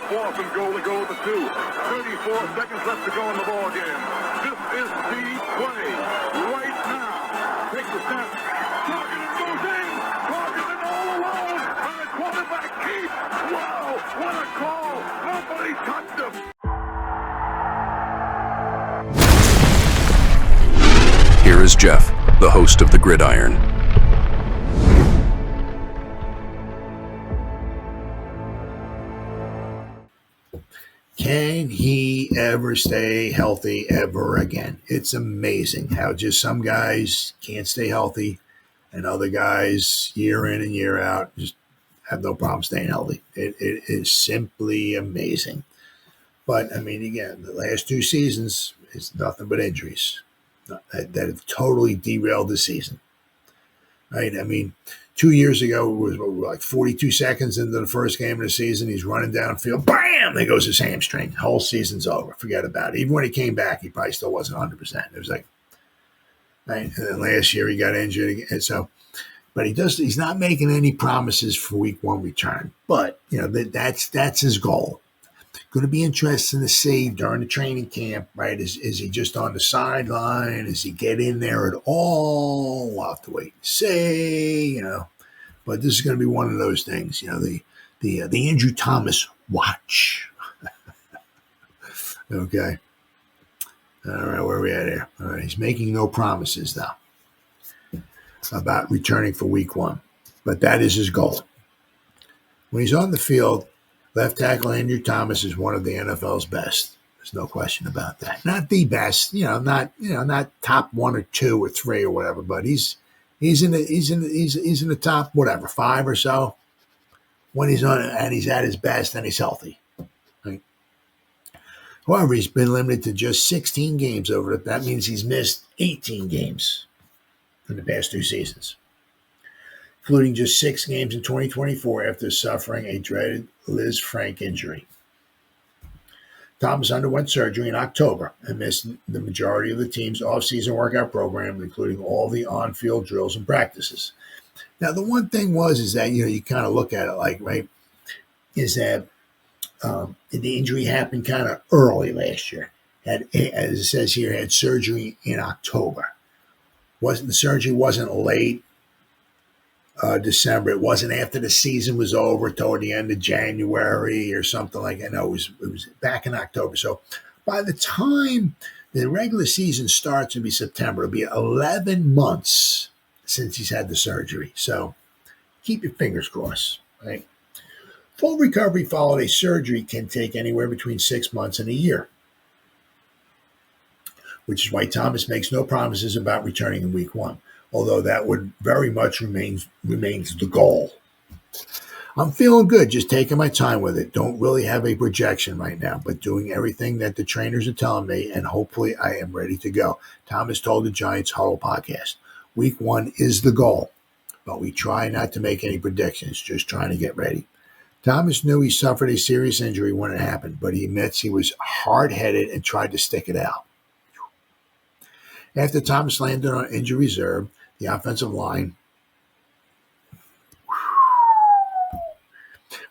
4th and goal to go with the 2. 34 seconds left to go in the ball game. This is the play right now. Takes the snap. Targeted goes in. Targeted all alone. And the quarterback keeps. Wow, what a call. Nobody touched him. Here is Jeff, the host of the Gridiron. Can he ever stay healthy ever again? It's amazing how just some guys can't stay healthy and other guys year in and year out just have no problem staying healthy. It is simply amazing. But, I mean, again, the last 2 seasons is nothing but injuries that have totally derailed the season. Right? I mean, 2 years ago, it was like 42 seconds into the first game of the season. He's running downfield. Bam! There goes his hamstring. The whole season's over. Forget about it. Even when he came back, he probably still wasn't 100%. It was like, right? And then last year, he got injured again. So, but he's not making any promises for week 1 return. But, you know, that's his goal. Going to be interesting to see during the training camp, right? Is he just on the sideline? Does he get in there at all? We'll have to wait and see, you know. But this is going to be one of those things, you know, the Andrew Thomas watch. Okay. All right, where are we at here? All right, he's making no promises, though, about returning for week 1. But that is his goal. When he's on the field, left tackle Andrew Thomas is one of the NFL's best. There's no question about that. Not the best, not top 1 or 2 or 3 or whatever, but he's in the top 5 or so when he's on and he's at his best and he's healthy. Right? However, he's been limited to just 16 games over it. That means he's missed 18 games in the past 2 seasons, including just 6 games in 2024 after suffering a dreaded Lisfranc injury. Thomas underwent surgery in October and missed the majority of the team's offseason workout program, including all the on-field drills and practices. Now, the one thing is that, you know, you kind of look at it like, right, is that the injury happened kind of early last year. As it says here, had surgery in October. The surgery wasn't late December. It wasn't after the season was over toward the end of January or something like that. No, it was back in October. So by the time the regular season starts, it'll be September. It'll be 11 months since he's had the surgery. So keep your fingers crossed, right? Full recovery following a surgery can take anywhere between 6 months and a year, which is why Thomas makes no promises about returning in week 1. Although that would very much remains the goal. I'm feeling good, just taking my time with it. Don't really have a projection right now, but doing everything that the trainers are telling me, and hopefully I am ready to go. Thomas told the Giants Huddle podcast, week 1 is the goal, but we try not to make any predictions, just trying to get ready. Thomas knew he suffered a serious injury when it happened, but he admits he was hard-headed and tried to stick it out. After Thomas landed on injury reserve, the offensive line,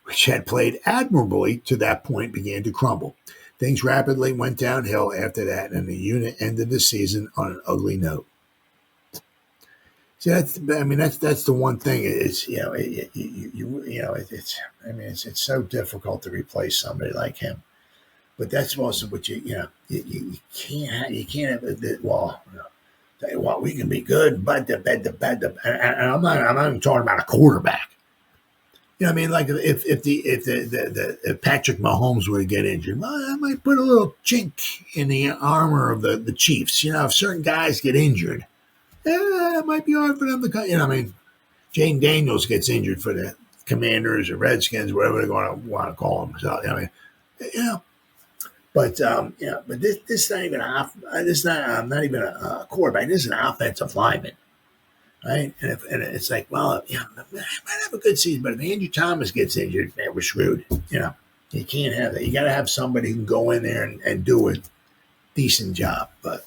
which had played admirably to that point, began to crumble. Things rapidly went downhill after that, and the unit ended the season on an ugly note. See, that's the one thing. It's it's so difficult to replace somebody like him. But that's also what you can't have. Well, tell you what, we can be good, but and I'm not even talking about a quarterback. You know what I mean? Like if Patrick Mahomes were to get injured, well, I might put a little chink in the armor of the Chiefs. You know, if certain guys get injured, it might be hard for them to cut. You know what I mean? Jane Daniels gets injured for the Commanders or Redskins, whatever they're going to want to call them. So, I mean, you know. But this is not even not even a quarterback. This is an offensive lineman, right? And it's like, well, I might have a good season, but if Andrew Thomas gets injured, man, we're screwed. You know, you can't have that. You got to have somebody who can go in there and do a decent job. But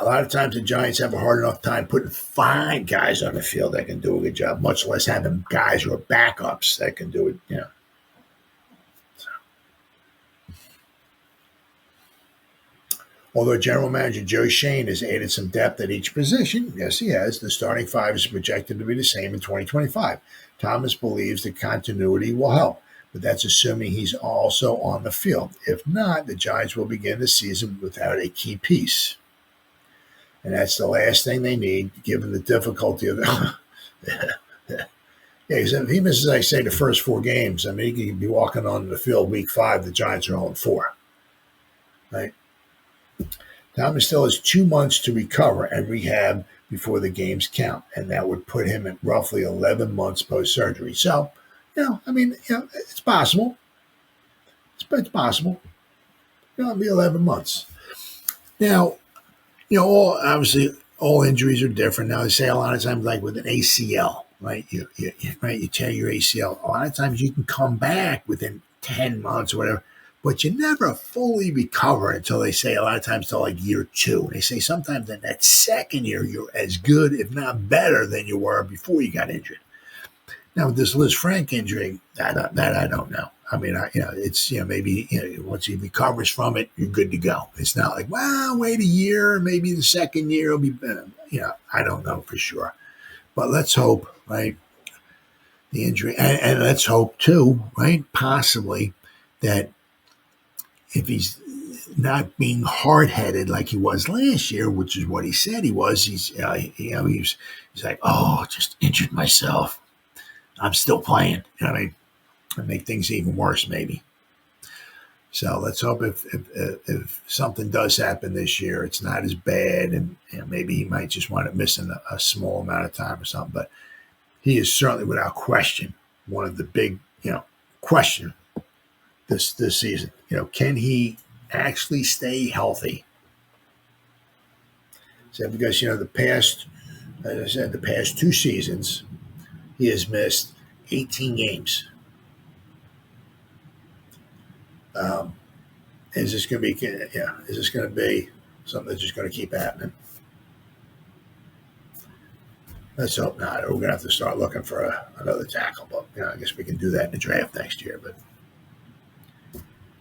A lot of times the Giants have a hard enough time putting 5 guys on the field that can do a good job, much less having guys who are backups that can do it. Although General Manager Joe Shane has added some depth at each position, yes, he has, the starting 5 is projected to be the same in 2025. Thomas believes that continuity will help, but that's assuming he's also on the field. If not, the Giants will begin the season without a key piece. And that's the last thing they need, given the difficulty of yeah, because if he misses, I say, the first 4 games, I mean, he could be walking on the field week 5, the Giants are 0-4. Right? Thomas still has 2 months to recover and rehab before the games count, and that would put him at roughly 11 months post-surgery. So, it's possible. It's possible. It'll be 11 months. Now, all injuries are different. Now, they say a lot of times, like with an ACL, right? You tear your ACL. A lot of times you can come back within 10 months or whatever, but you never fully recover until they say a lot of times till like year 2. And they say sometimes in that second year, you're as good, if not better, than you were before you got injured. Now, with this Lisfranc injury, that I don't know. I mean, it's, maybe, once he recovers from it, you're good to go. It's not like, well, wait a year, maybe the second year will be better. I don't know for sure. But let's hope, right, the injury, and let's hope too, right, possibly that if he's not being hard-headed like he was last year, which is what he said he was, he's like, oh, just injured myself. I'm still playing. You know what I mean? And make things even worse, maybe. So let's hope if something does happen this year, it's not as bad, and maybe he might just wind up missing a small amount of time or something. But he is certainly, without question, one of the big, question this season. Can he actually stay healthy? So because the past, as I said, the past 2 seasons, he has missed 18 games. Is this going to be? Is this going to be something that's just going to keep happening? Let's hope not. We're going to have to start looking for another tackle. But I guess we can do that in the draft next year. But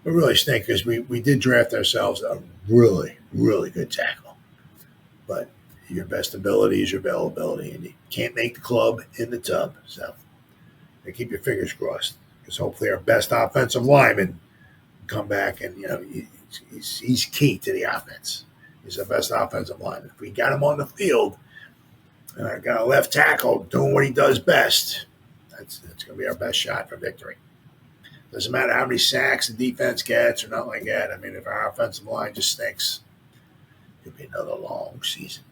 we really stink because we did draft ourselves a really, really good tackle. But your best ability is your availability, and you can't make the club in the tub. So keep your fingers crossed, because hopefully our best offensive lineman come back, and he's key to the offense. He's the best offensive lineman. If we got him on the field, and I got a left tackle doing what he does best, that's going to be our best shot for victory. Doesn't matter how many sacks the defense gets or nothing like that. I mean, if our offensive line just stinks, it'll be another long season.